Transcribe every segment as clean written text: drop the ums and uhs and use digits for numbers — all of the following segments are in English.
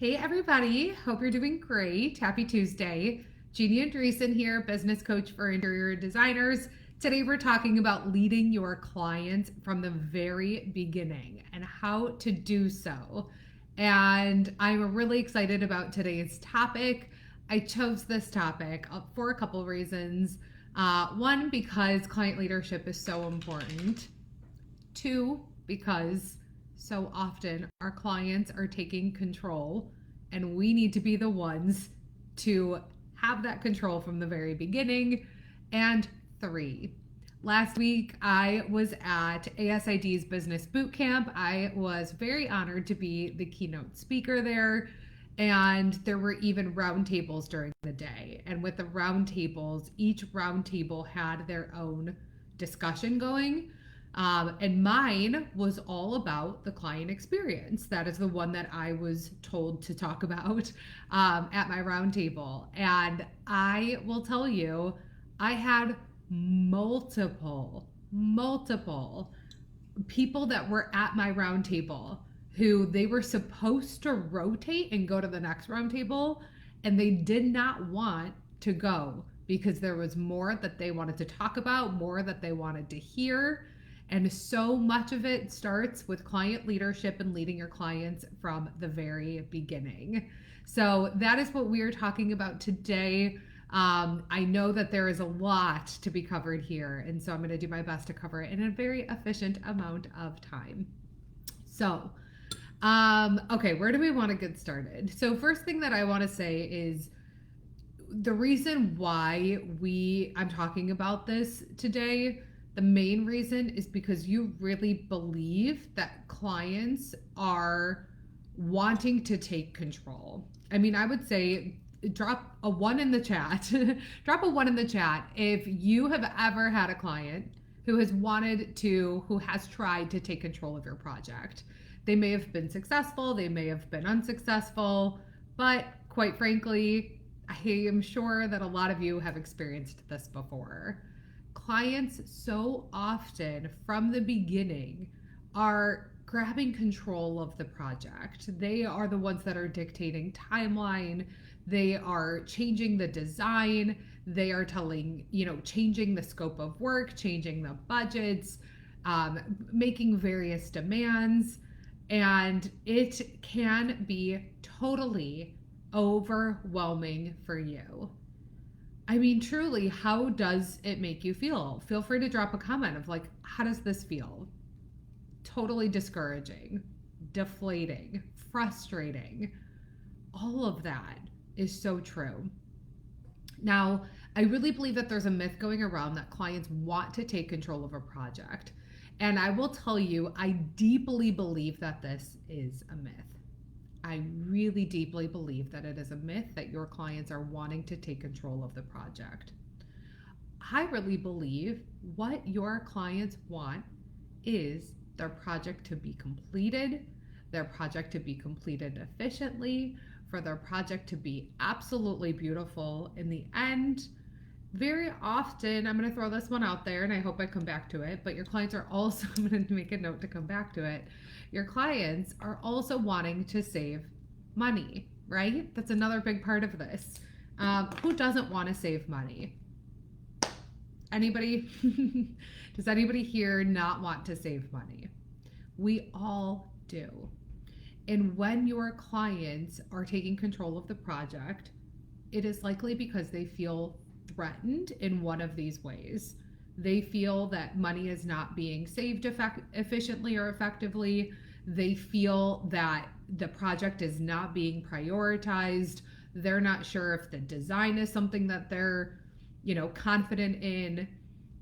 Hey everybody, hope you're doing great. Happy Tuesday. Jeannie Andreessen here, business coach for interior designers. Today we're talking about leading your clients from the very beginning and how to do so. And I'm really excited about today's topic. I chose this topic for a couple reasons. One, because client leadership is so important. Two, because so often our clients are taking control and we need to be the ones to have that control from the very beginning. And three, last week I was at ASID's Business Bootcamp. I was very honored to be the keynote speaker there. And there were even roundtables during the day. And with the roundtables, each roundtable had their own discussion going. And mine was all about the client experience. That is the one that I was told to talk about at my roundtable. And I will tell you, I had multiple people that were at my roundtable who they were supposed to rotate and go to the next roundtable, and they did not want to go because there was more that they wanted to talk about, more that they wanted to hear. And so much of it starts with client leadership and leading your clients from the very beginning. So that is what we are talking about today. I know that there is a lot to be covered here, and so I'm going to do my best to cover it in a very efficient amount of time. So, okay, where do we want to get started? So first thing that I want to say is the reason why I'm talking about this today. The main reason is because you really believe that clients are wanting to take control. I mean, I would say drop a 1 in the chat. Drop a 1 in the chat if you have ever had a client who has tried to take control of your project. They may have been successful, they may have been unsuccessful, but quite frankly, I am sure that a lot of you have experienced this before. Clients so often from the beginning are grabbing control of the project. They are the ones that are dictating timeline. They are changing the design. They are changing the scope of work, changing the budgets, making various demands. And it can be totally overwhelming for you. I mean, truly, how does it make you feel? Feel free to drop a comment of how does this feel? Totally discouraging, deflating, frustrating. All of that is so true. Now, I really believe that there's a myth going around that clients want to take control of a project. And I will tell you, I deeply believe that this is a myth. I really deeply believe that it is a myth that your clients are wanting to take control of the project. I really believe what your clients want is their project to be completed, their project to be completed efficiently, for their project to be absolutely beautiful in the end. Very often, I'm going to throw this one out there and I hope I come back to it, but your clients are also, I'm going to make a note to come back to it. Your clients are also wanting to save money, right? That's another big part of this. Who doesn't want to save money? Anybody? Does anybody here not want to save money? We all do. And when your clients are taking control of the project, it is likely because they feel threatened in one of these ways. They feel that money is not being saved efficiently or effectively. They feel that the project is not being prioritized. They're not sure if the design is something that they're, confident in.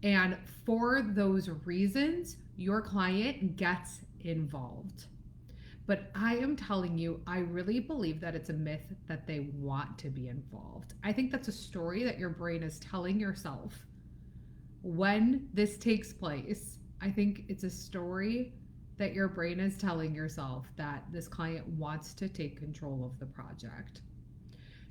And for those reasons, your client gets involved. But I am telling you, I really believe that it's a myth that they want to be involved. I think that's a story that your brain is telling yourself. When this takes place, I think it's a story that your brain is telling yourself that this client wants to take control of the project.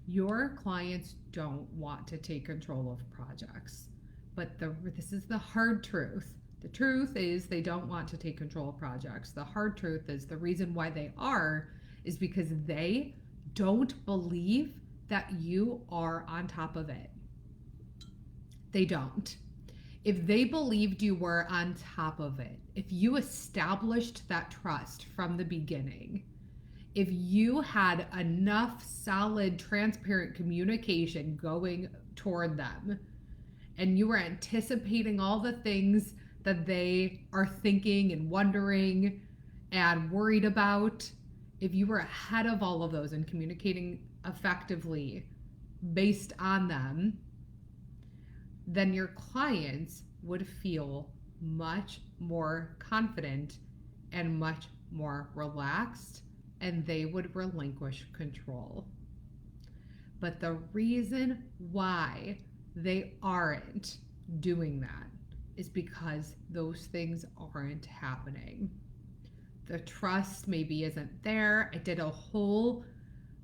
Your clients don't want to take control of projects, but this is the hard truth. The truth is they don't want to take control of projects. The hard truth is the reason why they are is because they don't believe that you are on top of it. They don't. If they believed you were on top of it, if you established that trust from the beginning, if you had enough solid, transparent communication going toward them, and you were anticipating all the things that they are thinking and wondering and worried about, if you were ahead of all of those and communicating effectively based on them, then your clients would feel much more confident and much more relaxed, and they would relinquish control. But the reason why they aren't doing that is because those things aren't happening. The trust maybe isn't there. I did a whole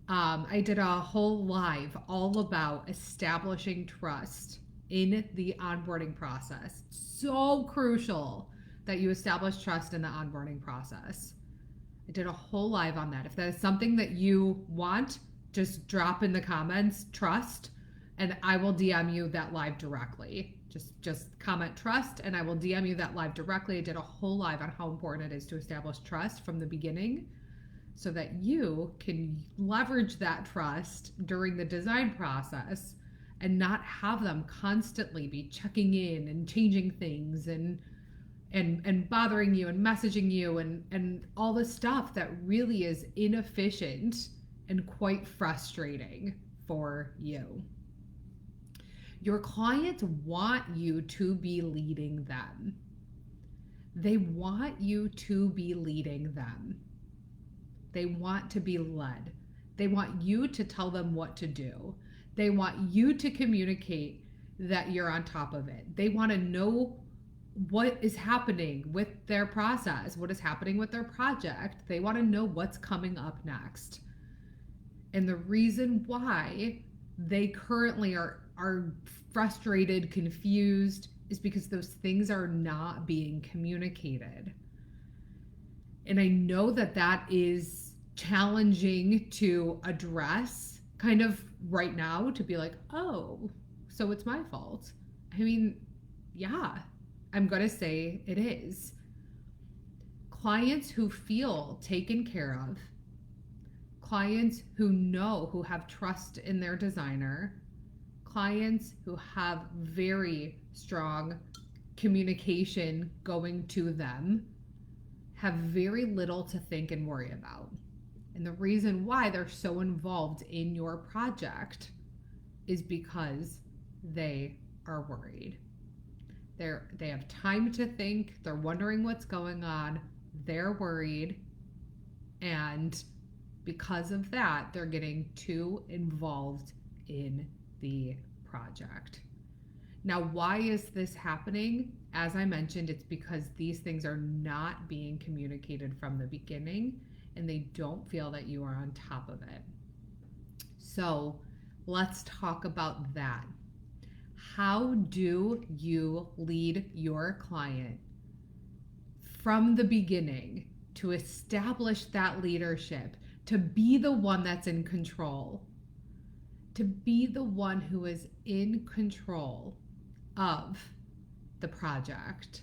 live all about establishing trust in the onboarding process. So crucial that you establish trust in the onboarding process. I did a whole live on that. If that is something that you want, just drop in the comments trust, and I will DM you that live directly. Just comment trust, and I will DM you that live directly. I did a whole live on how important it is to establish trust from the beginning so that you can leverage that trust during the design process and not have them constantly be checking in and changing things and bothering you and messaging you and all this stuff that really is inefficient and quite frustrating for you. Your clients want you to be leading them. They want you to be leading them. They want to be led. They want you to tell them what to do. They want you to communicate that you're on top of it. They want to know what is happening with their process, what is happening with their project. They want to know what's coming up next. And the reason why they currently are frustrated, confused, is because those things are not being communicated. And I know that that is challenging to address kind of right now, to be like, oh, so it's my fault. I mean, yeah, I'm going to say it is. Clients who feel taken care of, clients who know, who have trust in their designer, clients who have very strong communication going to them, have very little to think and worry about. And the reason why they're so involved in your project is because they are worried. They have time to think, they're wondering what's going on, they're worried, and because of that, they're getting too involved in the project. Now, why is this happening? As I mentioned, it's because these things are not being communicated from the beginning, and they don't feel that you are on top of it. So let's talk about that. How do you lead your client from the beginning to establish that leadership, to be the one that's in control, to be the one who is in control of the project,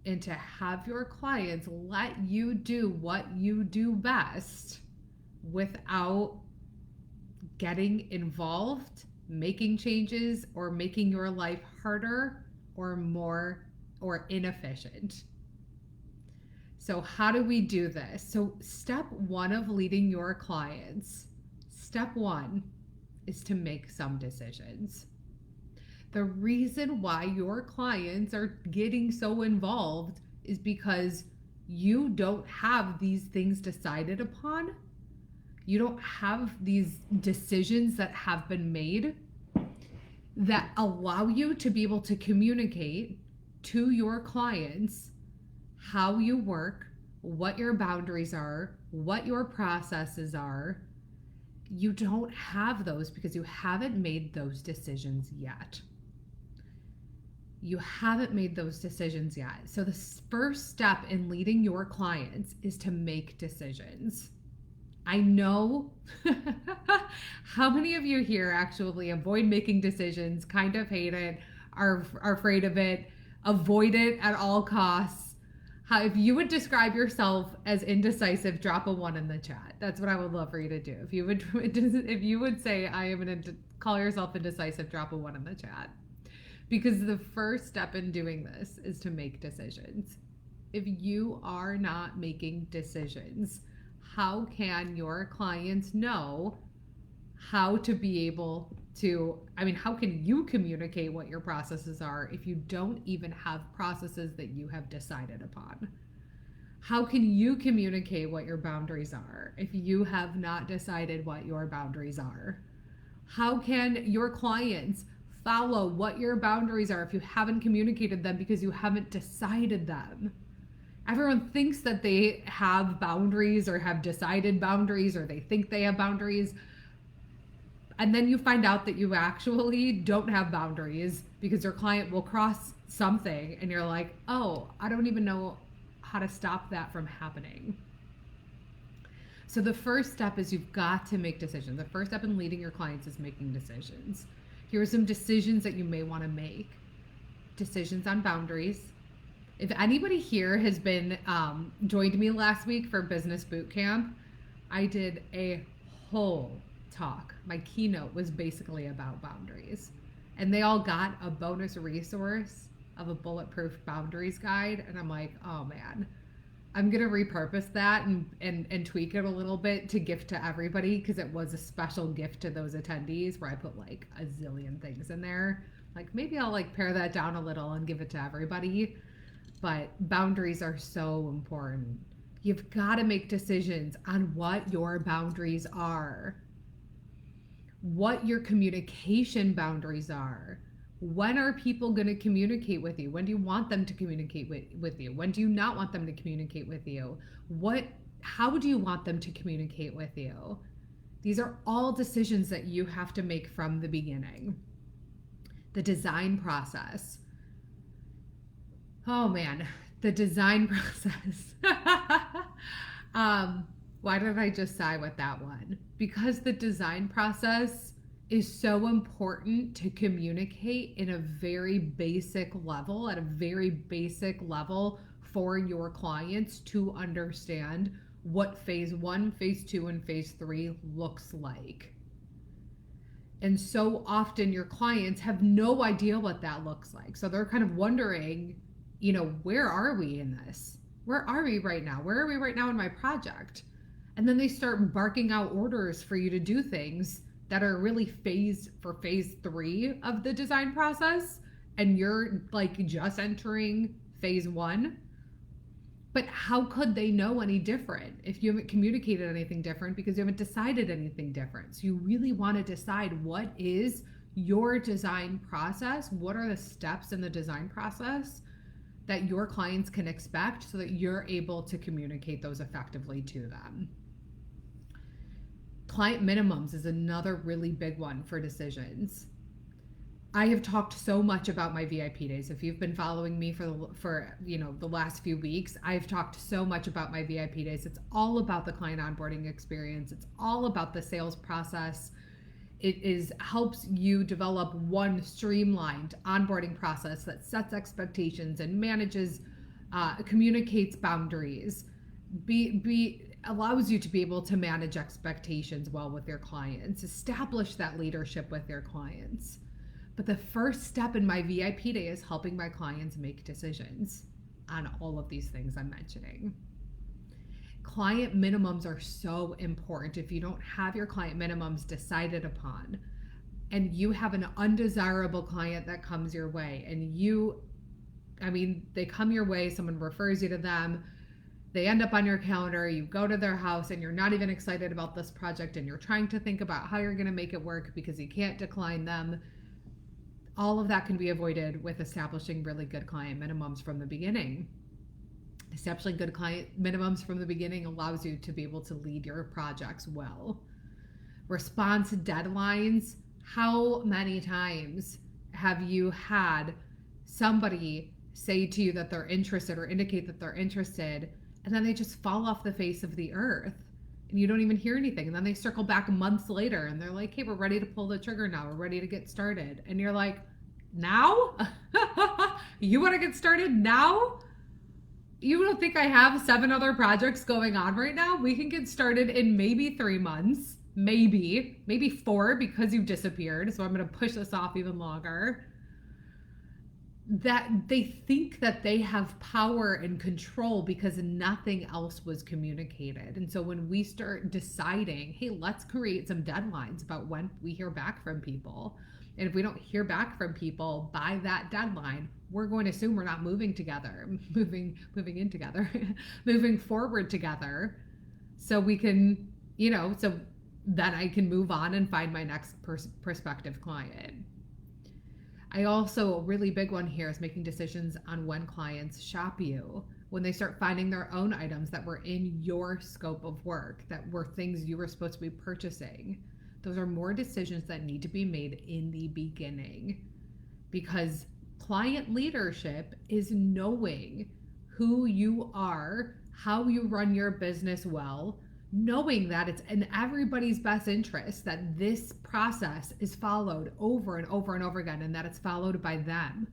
and to have your clients let you do what you do best without getting involved, making changes, or making your life harder or more or inefficient. So how do we do this? So step one of leading your clients, step one is to make some decisions. The reason why your clients are getting so involved is because you don't have these things decided upon. You don't have these decisions that have been made that allow you to be able to communicate to your clients how you work, what your boundaries are, what your processes are. You don't have those because you haven't made those decisions yet. You haven't made those decisions yet. So the first step in leading your clients is to make decisions. I know how many of you here actually avoid making decisions, kind of hate it, are afraid of it, avoid it at all costs. How, if you would describe yourself as indecisive, drop a 1 in the chat. That's what I would love for you to do. If you would say I am call yourself indecisive, drop a 1 in the chat. Because the first step in doing this is to make decisions. If you are not making decisions, how can your clients know how to be able to, how can you communicate what your processes are if you don't even have processes that you have decided upon? How can you communicate what your boundaries are if you have not decided what your boundaries are? How can your clients follow what your boundaries are if you haven't communicated them because you haven't decided them? Everyone thinks that they have boundaries or have decided boundaries, or they think they have boundaries. And then you find out that you actually don't have boundaries because your client will cross something and you're like, oh, I don't even know how to stop that from happening. So the first step is you've got to make decisions. The first step in leading your clients is making decisions. Here are some decisions that you may want to make. Decisions on boundaries. If anybody here has been joined me last week for Business Boot Camp, I did a whole talk. My keynote was basically about boundaries. And they all got a bonus resource of a bulletproof boundaries guide. And I'm like, oh man, I'm going to repurpose that and tweak it a little bit to gift to everybody, because it was a special gift to those attendees where I put like a zillion things in there. Like maybe I'll like pare that down a little and give it to everybody. But boundaries are so important. You've got to make decisions on what your boundaries are, what your communication boundaries are. When are people going to communicate with you? When do you want them to communicate with you? When do you not want them to communicate with you? How do you want them to communicate with you? These are all decisions that you have to make from the beginning. The design process. Oh man, the design process. Why did I just sigh with that one? Because the design process is so important to communicate in a very basic level, at a very basic level for your clients to understand what phase 1, phase 2, and phase 3 looks like. And so often your clients have no idea what that looks like. So they're kind of wondering, where are we in this? Where are we right now? Where are we right now in my project? And then they start barking out orders for you to do things that are really phase 3 of the design process. And you're like just entering phase 1. But how could they know any different if you haven't communicated anything different, because you haven't decided anything different? So you really want to decide what is your design process. What are the steps in the design process that your clients can expect so that you're able to communicate those effectively to them. Client minimums is another really big one for decisions. I have talked so much about my VIP days. If you've been following me for the last few weeks, I've talked so much about my VIP days. It's all about the client onboarding experience. It's all about the sales process. It helps you develop one streamlined onboarding process that sets expectations and manages, communicates boundaries, allows you to be able to manage expectations well with your clients, establish that leadership with your clients. But the first step in my VIP day is helping my clients make decisions on all of these things I'm mentioning. Client minimums are so important. If you don't have your client minimums decided upon, and you have an undesirable client that comes your way, and they come your way, someone refers you to them, they end up on your calendar, you go to their house, and you're not even excited about this project, and you're trying to think about how you're going to make it work because you can't decline them. All of that can be avoided with establishing really good client minimums from the beginning. Establishing good client minimums from the beginning allows you to be able to lead your projects well. Response deadlines. How many times have you had somebody say to you that they're interested or indicate that they're interested, and then they just fall off the face of the earth? and you don't even hear anything. And then they circle back months later and they're like, hey, we're ready to pull the trigger now. We're ready to get started. And you're like, now? You want to get started now? You don't think I have 7 other projects going on right now? We can get started in maybe 3 months, maybe 4 because you disappeared. So I'm going to push this off even longer. That they think that they have power and control because nothing else was communicated. And so when we start deciding, hey, let's create some deadlines about when we hear back from people. And if we don't hear back from people by that deadline, we're going to assume we're not moving together, moving in together, moving forward together. So we can, so then I can move on and find my next prospective client. I also, a really big one here is making decisions on when clients shop you. When they start finding their own items that were in your scope of work, that were things you were supposed to be purchasing. Those are more decisions that need to be made in the beginning, because client leadership is knowing who you are, how you run your business well, knowing that it's in everybody's best interest that this process is followed over and over and over again, and that it's followed by them.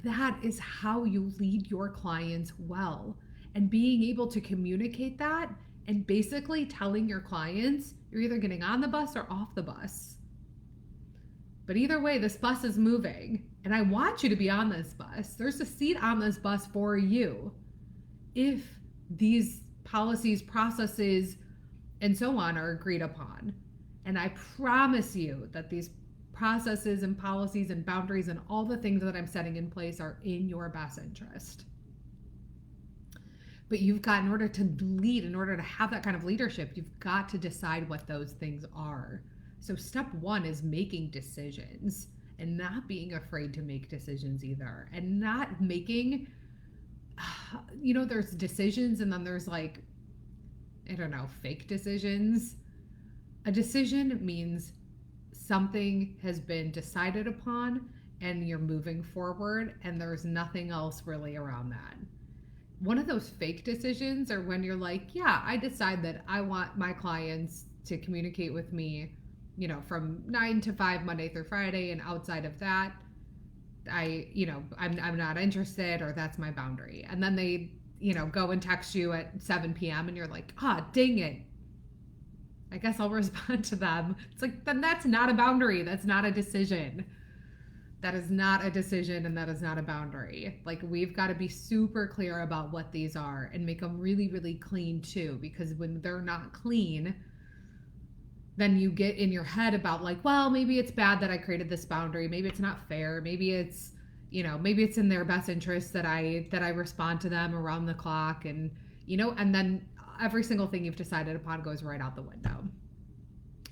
That is how you lead your clients well. And being able to communicate that and basically telling your clients you're either getting on the bus or off the bus. But either way, this bus is moving, and I want you to be on this bus. There's a seat on this bus for you. If these policies, processes, and so on are agreed upon. And I promise you that these processes and policies and boundaries and all the things that I'm setting in place are in your best interest. But you've got, in order to lead, in order to have that kind of leadership, you've got to decide what those things are. So step 1 is making decisions and not being afraid to make decisions either. And not making, there's decisions and then there's fake decisions. A decision means something has been decided upon and you're moving forward and there's nothing else really around that. One of those fake decisions are when you're like, yeah, I decide that I want my clients to communicate with me, from 9 to 5, Monday through Friday. And outside of that, I'm not interested, or that's my boundary. And then they, go and text you at 7 p.m. and you're like, dang it. I guess I'll respond to them. It's like, then that's not a boundary. That's not a decision. That is not a decision, and that is not a boundary. Like, we've got to be super clear about what these are and make them really, really clean too, because when they're not clean, then you get in your head about maybe it's bad that I created this boundary. Maybe it's not fair. Maybe it's, maybe it's in their best interest that I respond to them around the clock, and, and then every single thing you've decided upon goes right out the window.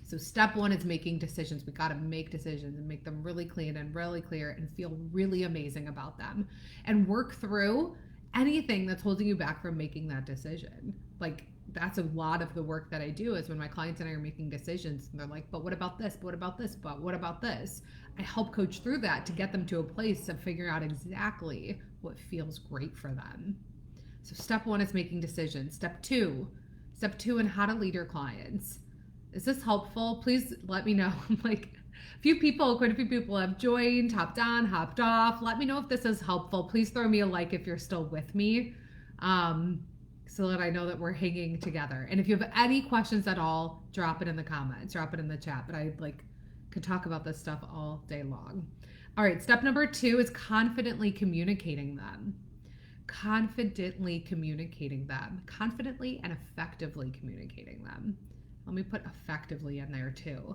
So step 1 is making decisions. We got to make decisions and make them really clean and really clear and feel really amazing about them, and work through anything that's holding you back from making that decision. That's a lot of the work that I do, is when my clients and I are making decisions and they're like, but what about this? What about this? But what about this? I help coach through that to get them to a place of figuring out exactly what feels great for them. So step 1 is making decisions. Step 2 in how to lead your clients. Is this helpful? Please let me know. Quite a few people have joined, hopped on, hopped off. Let me know if this is helpful. Please throw me a like if you're still with me, so that I know that we're hanging together. And if you have any questions at all, drop it in the comments, drop it in the chat. But I could talk about this stuff all day long. All right, step number 2 is confidently communicating them. Confidently and effectively communicating them. Let me put effectively in there too.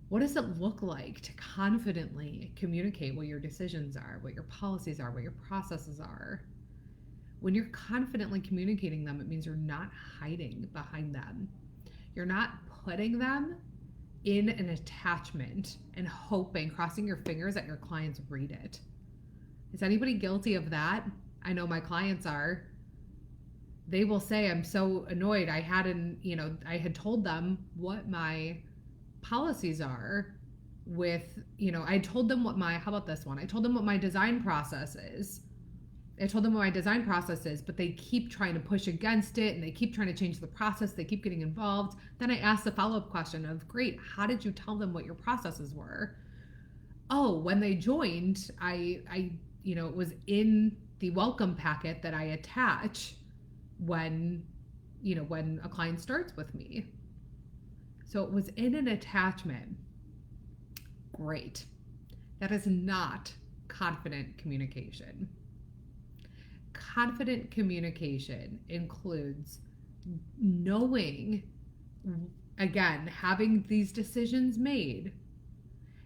What does it look like to confidently communicate what your decisions are, what your policies are, what your processes are? When you're confidently communicating them, it means you're not hiding behind them. You're not putting them in an attachment and hoping, crossing your fingers that your clients read it. Is anybody guilty of that? I know my clients are. They will say, I'm so annoyed. I had told them what my policies are with, I told them what how about this one? I told them what my design process is. I told them what my design process is, but they keep trying to push against it and they keep trying to change the process. They keep getting involved. Then I asked the follow-up question of, great, how did you tell them what your processes were? Oh, when they joined, it was in the welcome packet that I attach when a client starts with me. So it was in an attachment. Great. That is not confident communication. Confident communication includes knowing, again, having these decisions made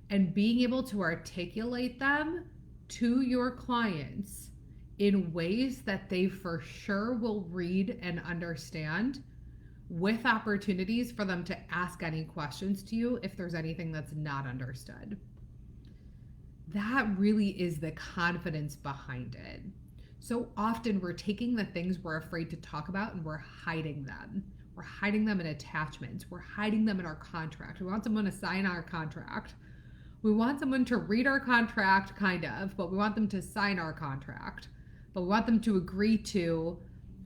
and being able to articulate them to your clients in ways that they for sure will read and understand, with opportunities for them to ask any questions to you if there's anything that's not understood. That really is the confidence behind it. So often we're taking the things we're afraid to talk about and we're hiding them. We're hiding them in attachments. We're hiding them in our contract. We want someone to sign our contract. We want someone to read our contract, kind of, but we want them to sign our contract. But we want them to agree to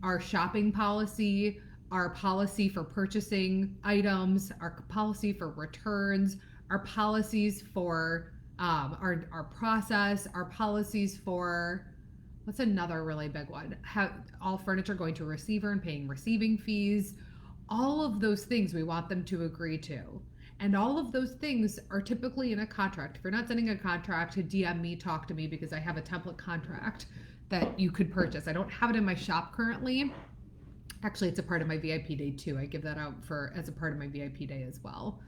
our shopping policy, our policy for purchasing items, our policy for returns, our policies for our process, our policies for, what's another really big one? All furniture going to a receiver and paying receiving fees. All of those things we want them to agree to. And all of those things are typically in a contract. If you're not sending a contract, to DM me, talk to me, because I have a template contract that you could purchase. I don't have it in my shop currently. Actually, it's a part of my VIP day too. I give that out as a part of my VIP day as well.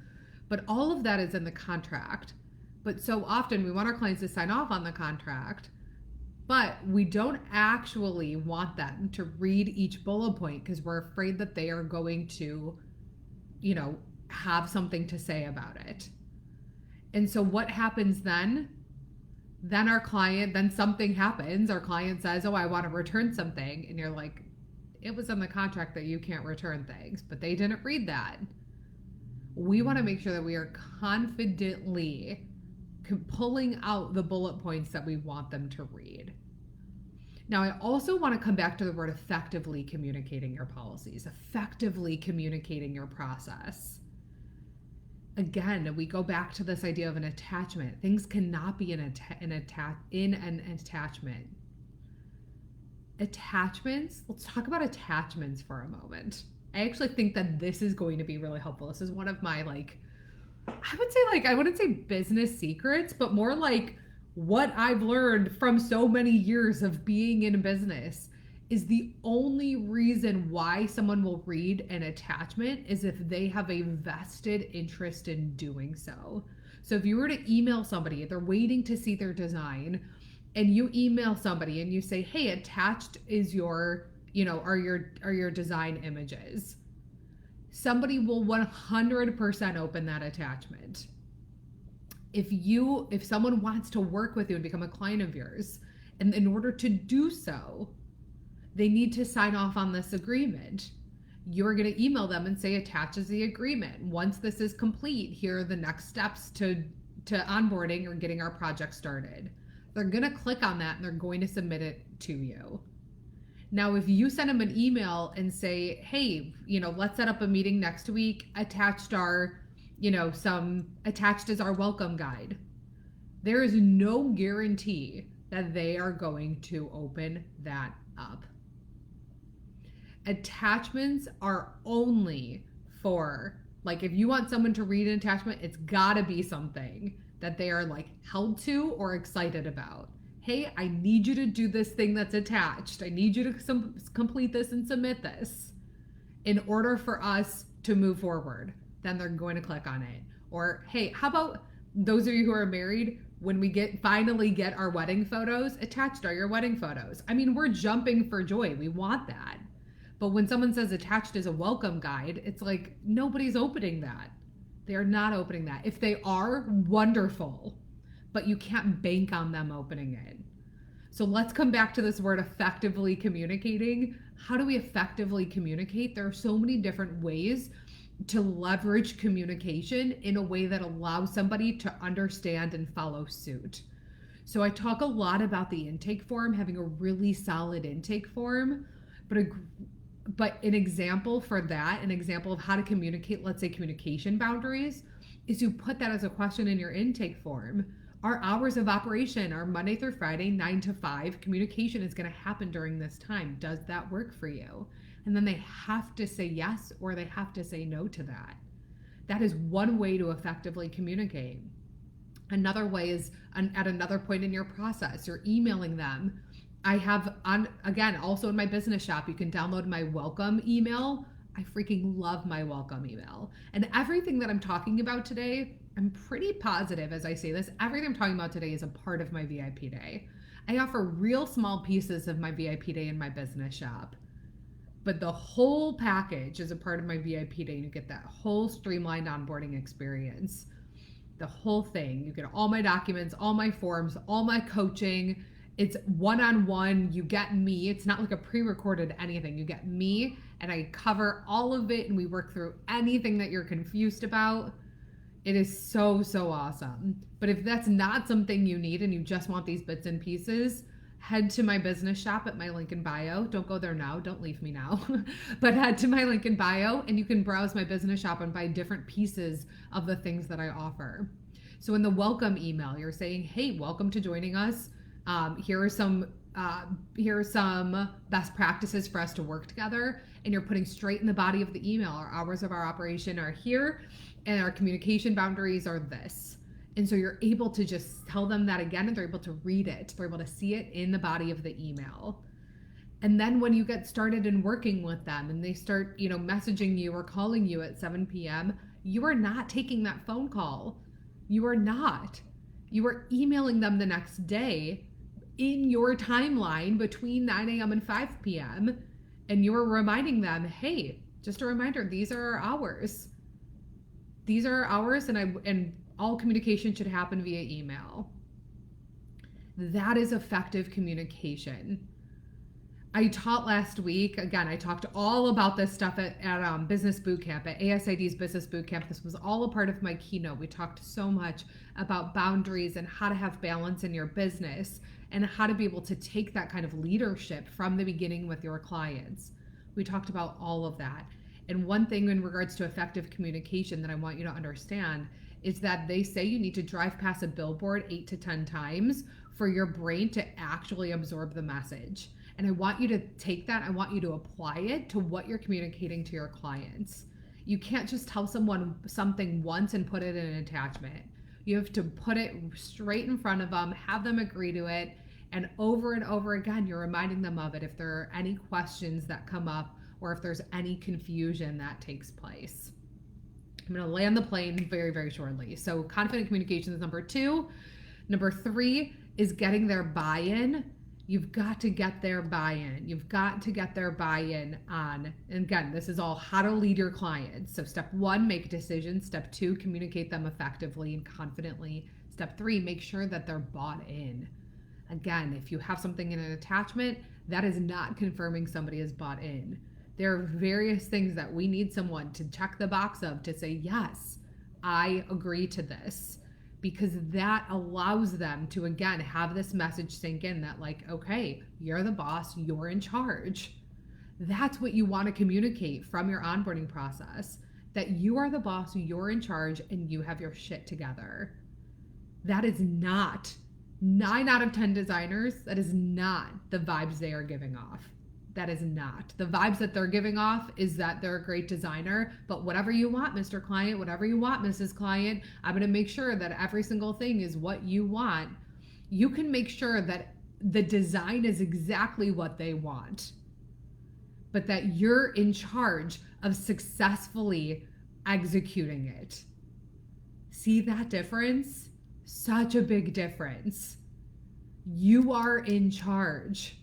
But all of that is in the contract. But so often we want our clients to sign off on the contract, but we don't actually want them to read each bullet point because we're afraid that they are going to, have something to say about it. And so what happens then? Then something happens. Our client says, oh, I want to return something. And you're like, it was in the contract that you can't return things, but they didn't read that. We want to make sure that we are confidently pulling out the bullet points that we want them to read. Now, I also want to come back to the word effectively communicating your policies, effectively communicating your process. Again, we go back to this idea of an attachment. Things cannot be in an attachment. Attachments, let's talk about attachments for a moment. I actually think that this is going to be really helpful. This is one of my, I wouldn't say business secrets, but more like what I've learned from so many years of being in business is the only reason why someone will read an attachment is if they have a vested interest in doing so. So if you were to email somebody, they're waiting to see their design, and you email somebody and you say, hey, attached is are your design images. Somebody will 100% open that attachment. If someone wants to work with you and become a client of yours, and in order to do so, they need to sign off on this agreement. You're going to email them and say, attaches the agreement. Once this is complete, here are the next steps to onboarding or getting our project started. They're going to click on that and they're going to submit it to you. Now, if you send them an email and say, hey, let's set up a meeting next week, attached is our welcome guide. There is no guarantee that they are going to open that up. Attachments are only for, if you want someone to read an attachment, it's gotta be something that they are held to or excited about. Hey, I need you to do this thing that's attached. I need you to complete this and submit this in order for us to move forward. Then they're going to click on it. Or, hey, how about those of you who are married, when we finally get our wedding photos, attached are your wedding photos. I mean, we're jumping for joy. We want that. But when someone says attached is a welcome guide, it's like nobody's opening that. They are not opening that. If they are, wonderful. But you can't bank on them opening it. So let's come back to this word effectively communicating. How do we effectively communicate? There are so many different ways to leverage communication in a way that allows somebody to understand and follow suit. So I talk a lot about the intake form, having a really solid intake form, but an example for that, an example of how to communicate, let's say communication boundaries, is you put that as a question in your intake form. Our hours of operation are Monday through Friday, 9 to 5. Communication is going to happen during this time. Does that work for you? And then they have to say yes or they have to say no to that. That is one way to effectively communicate. Another way is at another point in your process, you're emailing them. I have again, also in my business shop, you can download my welcome email. I freaking love my welcome email. And everything that I'm talking about today, I'm pretty positive as I say this, everything I'm talking about today is a part of my VIP day. I offer real small pieces of my VIP day in my business shop, but the whole package is a part of my VIP day. You get that whole streamlined onboarding experience, the whole thing. You get all my documents, all my forms, all my coaching. It's one-on-one. You get me. It's not like a pre-recorded anything. You get me and I cover all of it and we work through anything that you're confused about. It is so, so awesome. But if that's not something you need and you just want these bits and pieces, head to my business shop at my link in bio. Don't go there now. Don't leave me now. But head to my link in bio and you can browse my business shop and buy different pieces of the things that I offer. So in the welcome email, you're saying, hey, welcome to joining us. Here are some best practices for us to work together. And you're putting straight in the body of the email, our hours of our operation are here and our communication boundaries are this. And so you're able to just tell them that again and they're able to read it. They're able to see it in the body of the email. And then when you get started in working with them and they start, messaging you or calling you at 7 p.m., you are not taking that phone call. You are not. You are emailing them the next day in your timeline between 9 a.m. and 5 p.m. And you are reminding them, hey, just a reminder, these are our hours. These are our hours and all communication should happen via email. That is effective communication. I taught last week, again, I talked all about this stuff at Business Bootcamp, at ASID's Business Bootcamp. This was all a part of my keynote. We talked so much about boundaries and how to have balance in your business and how to be able to take that kind of leadership from the beginning with your clients. We talked about all of that. And one thing in regards to effective communication that I want you to understand is that they say you need to drive past a billboard 8 to 10 times for your brain to actually absorb the message. And I want you to take that, I want you to apply it to what you're communicating to your clients. You can't just tell someone something once and put it in an attachment. You have to put it straight in front of them, have them agree to it, and over again, you're reminding them of it if there are any questions that come up or if there's any confusion that takes place. I'm going to land the plane very, very shortly. So confident communication is number 2. Number 3 is getting their buy-in. You've got to get their buy-in. You've got to get their buy-in on, and again, this is all how to lead your clients. So step 1, make decisions. Step 2, communicate them effectively and confidently. Step 3, make sure that they're bought in. Again, if you have something in an attachment, that is not confirming somebody is bought in. There are various things that we need someone to check the box of to say, yes, I agree to this, because that allows them to, again, have this message sink in that like, okay, you're the boss, you're in charge. That's what you want to communicate from your onboarding process, that you are the boss, you're in charge, and you have your shit together. That is not 9 out of 10 designers. That is not the vibes they are giving off. That is not. The vibes that they're giving off is that they're a great designer, but whatever you want, Mr. Client, whatever you want, Mrs. Client, I'm going to make sure that every single thing is what you want. You can make sure that the design is exactly what they want, but that you're in charge of successfully executing it. See that difference? Such a big difference. You are in charge.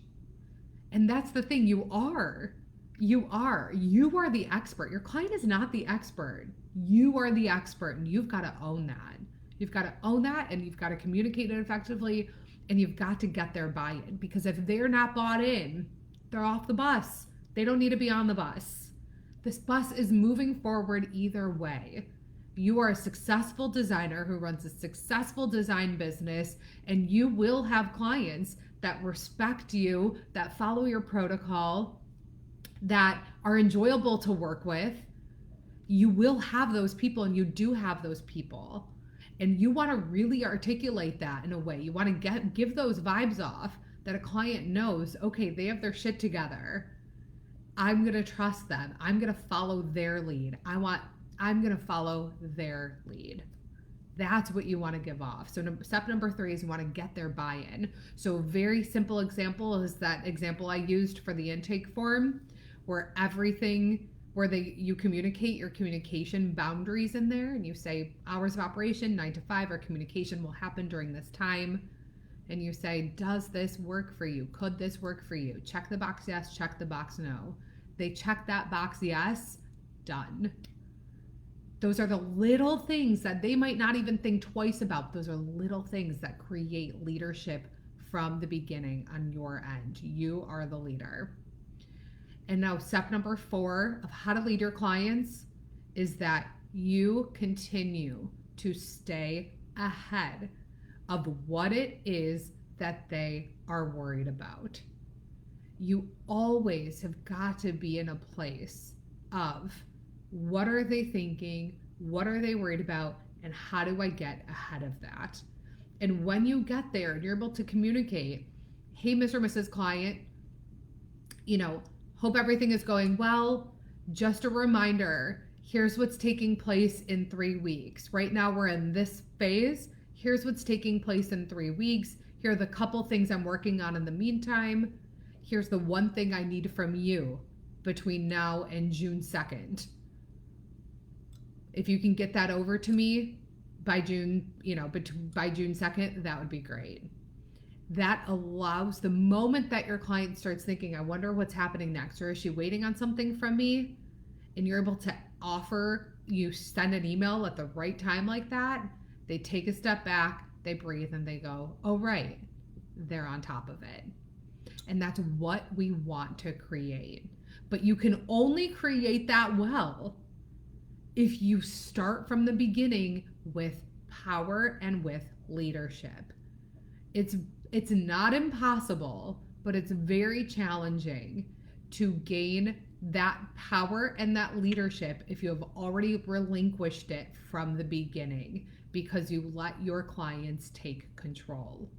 And that's the thing, you are the expert. Your client is not the expert. You are the expert, and you've got to own that. You've got to own that, and you've got to communicate it effectively, and you've got to get their buy-in, because if they're not bought in, they're off the bus. They don't need to be on the bus. This bus is moving forward either way. You are a successful designer who runs a successful design business, and you will have clients that respect you, that follow your protocol, that are enjoyable to work with. You will have those people, and you do have those people. And you want to really articulate that in a way. You want to give those vibes off that a client knows, okay, they have their shit together. I'm going to trust them. I'm going to follow their lead. I'm going to follow their lead. That's what you want to give off. So step number 3 is you want to get their buy-in. So a very simple example is that example I used for the intake form, where you communicate your communication boundaries in there, and you say hours of operation 9 to 5, our communication will happen during this time. And you say, does this work for you? Could this work for you? Check the box yes, check the box no. They check that box yes, done. Those are the little things that they might not even think twice about. Those are little things that create leadership from the beginning on your end. You are the leader. And now step number 4 of how to lead your clients is that you continue to stay ahead of what it is that they are worried about. You always have got to be in a place of what are they thinking, what are they worried about, and how do I get ahead of that? And when you get there and you're able to communicate, hey, Mr. or Mrs. Client, hope everything is going well. Just a reminder, here's what's taking place in 3 weeks. Right now we're in this phase. Here's what's taking place in 3 weeks. Here are the couple things I'm working on in the meantime. Here's the one thing I need from you between now and June 2nd. If you can get that over to me by June 2nd, that would be great. That allows the moment that your client starts thinking, I wonder what's happening next, or is she waiting on something from me? And you're able to you send an email at the right time like that. They take a step back, they breathe, and they go, oh, right, they're on top of it. And that's what we want to create. But you can only create that well if you start from the beginning with power and with leadership. It's not impossible, but it's very challenging to gain that power and that leadership if you have already relinquished it from the beginning because you let your clients take control.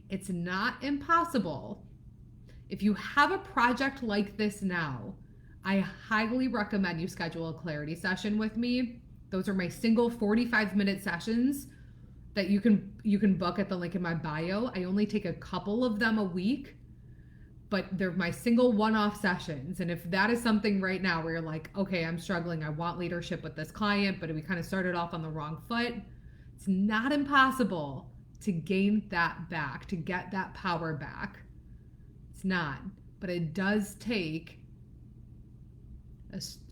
It's not impossible. If you have a project like this now, I highly recommend you schedule a clarity session with me. Those are my single 45-minute sessions that you can book at the link in my bio. I only take a couple of them a week, but they're my single one-off sessions. And if that is something right now where you're like, okay, I'm struggling, I want leadership with this client, but we kind of started off on the wrong foot, it's not impossible to gain that back, to get that power back. It's not, but it does take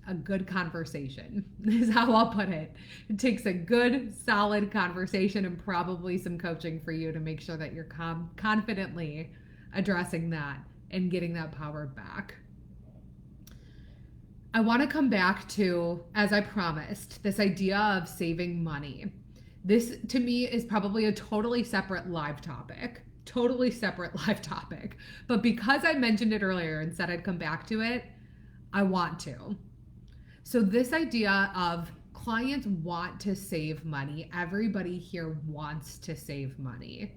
a good conversation is how I'll put it. It takes a good, solid conversation and probably some coaching for you to make sure that you're confidently addressing that and getting that power back. I want to come back to, as I promised, this idea of saving money. This, to me, is probably a totally separate live topic. But because I mentioned it earlier and said I'd come back to it, I want to. So this idea of clients want to save money. Everybody here wants to save money.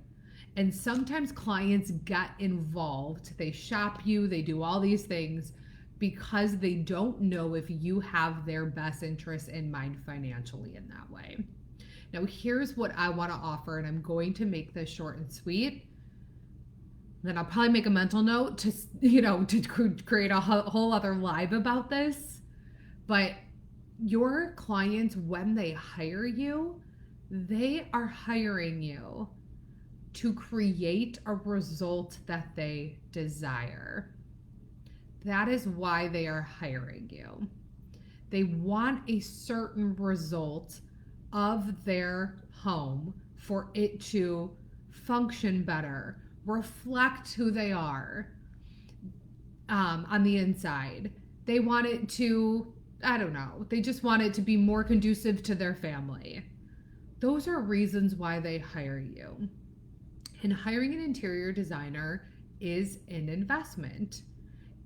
And sometimes clients get involved. They shop you, they do all these things because they don't know if you have their best interests in mind financially in that way. Now, here's what I want to offer, and I'm going to make this short and sweet. Then I'll probably make a mental note to create a whole other live about this. But your clients, when they hire you, they are hiring you to create a result that they desire. That is why they are hiring you. They want a certain result of their home for it to function better, reflect who they are on the inside. They want it to I don't know, they just want it to be more conducive to their family. Those are reasons why they hire you. And hiring an interior designer is an investment.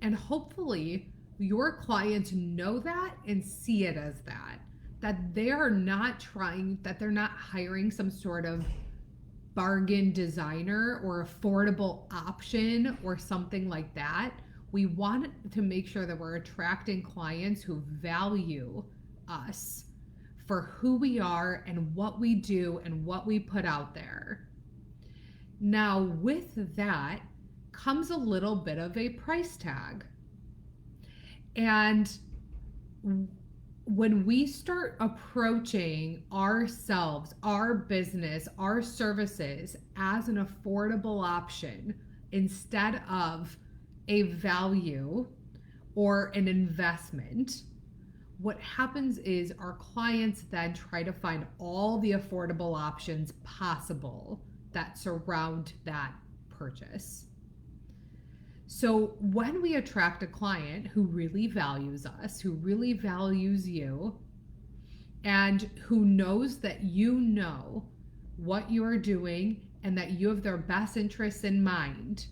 And hopefully your clients know that and see it as that they are not trying, that they're not hiring some sort of bargain designer or affordable option or something like that. We want to make sure that we're attracting clients who value us for who we are and what we do and what we put out there. Now, with that comes a little bit of a price tag. And when we start approaching ourselves, our business, our services as an affordable option instead of a value or an investment, what happens is our clients then try to find all the affordable options possible that surround that purchase. So when we attract a client who really values us, who really values you, and who knows that you know what you're doing and that you have their best interests in mind,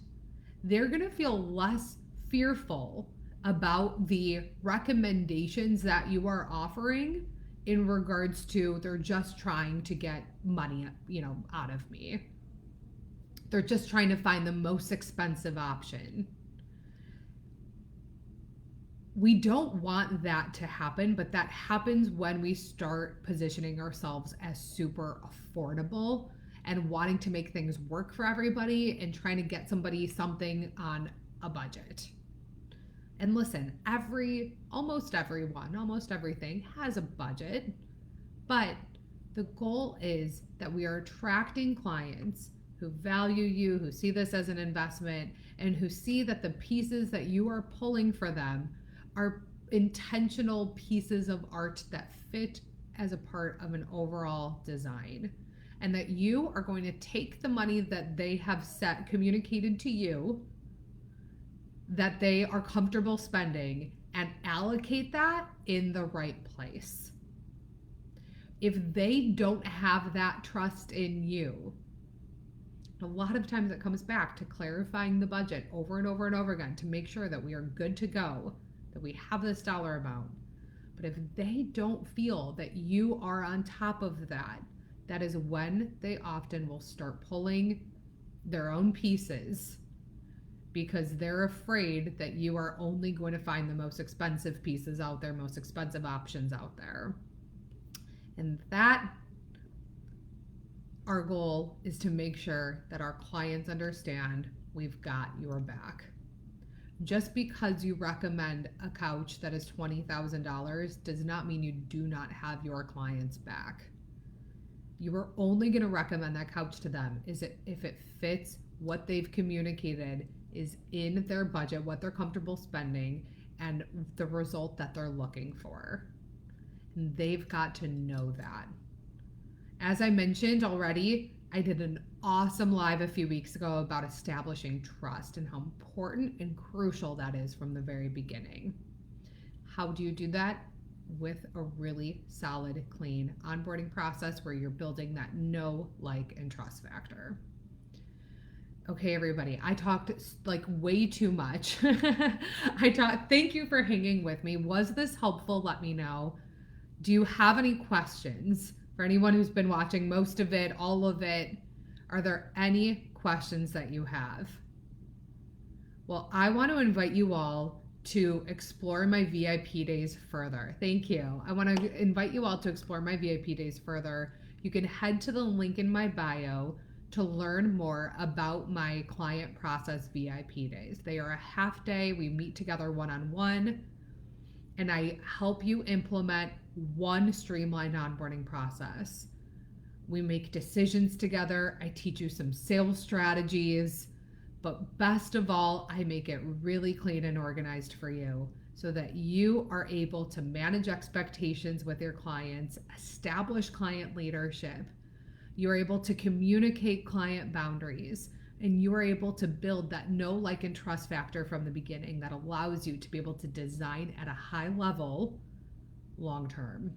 they're going to feel less fearful about the recommendations that you are offering in regards to they're just trying to get money, out of me. They're just trying to find the most expensive option. We don't want that to happen, but that happens when we start positioning ourselves as super affordable and wanting to make things work for everybody and trying to get somebody something on a budget. And listen, almost everything has a budget, but the goal is that we are attracting clients who value you, who see this as an investment, and who see that the pieces that you are pulling for them are intentional pieces of art that fit as a part of an overall design. And that you are going to take the money that they have communicated to you, that they are comfortable spending, and allocate that in the right place. If they don't have that trust in you, a lot of times it comes back to clarifying the budget over and over and over again to make sure that we are good to go, that we have this dollar amount. But if they don't feel that you are on top of that, that is when they often will start pulling their own pieces because they're afraid that you are only going to find the most expensive pieces out there, most expensive options out there. And that, our goal is to make sure that our clients understand we've got your back. Just because you recommend a couch that is $20,000 does not mean you do not have your clients' back. You are only going to recommend that couch to them if it fits what they've communicated is in their budget, what they're comfortable spending, and the result that they're looking for. And they've got to know that. As I mentioned already, I did an awesome live a few weeks ago about establishing trust and how important and crucial that is from the very beginning. How do you do that? With a really solid, clean onboarding process where you're building that know, like, and trust factor. Okay, everybody, I talked like way too much. Thank you for hanging with me. Was this helpful? Let me know. Do you have any questions? For anyone who's been watching most of it, all of it, are there any questions that you have? Well, I want to invite you all to explore my VIP days further. Thank you. I want to invite you all to explore my VIP days further. You can head to the link in my bio to learn more about my client process VIP days. They are a half day. We meet together one-on-one, and I help you implement one streamlined onboarding process. We make decisions together. I teach you some sales strategies, but best of all, I make it really clean and organized for you so that you are able to manage expectations with your clients, establish client leadership. You're able to communicate client boundaries, and you're able to build that know, like, and trust factor from the beginning that allows you to be able to design at a high level long term.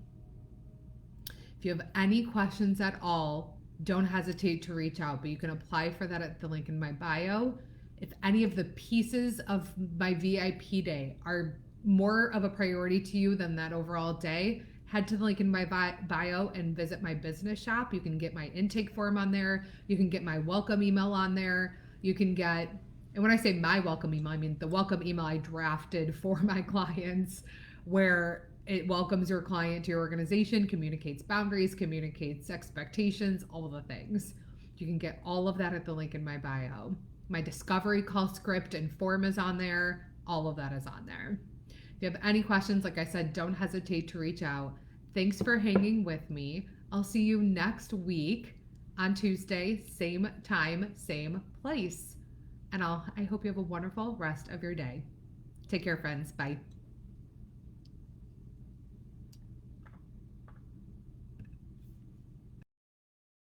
If you have any questions at all, don't hesitate to reach out, but you can apply for that at the link in my bio. If any of the pieces of my VIP day are more of a priority to you than that overall day, head to the link in my bio and visit my business shop. You can get my intake form on there. You can get my welcome email on there. You can get, and when I say my welcome email, I mean the welcome email I drafted for my clients, where it welcomes your client to your organization, communicates boundaries, communicates expectations, all of the things. You can get all of that at the link in my bio. My discovery call script and form is on there. All of that is on there. If you have any questions, like I said, don't hesitate to reach out. Thanks for hanging with me. I'll see you next week on Tuesday, same time, same place. And I hope you have a wonderful rest of your day. Take care, friends. Bye.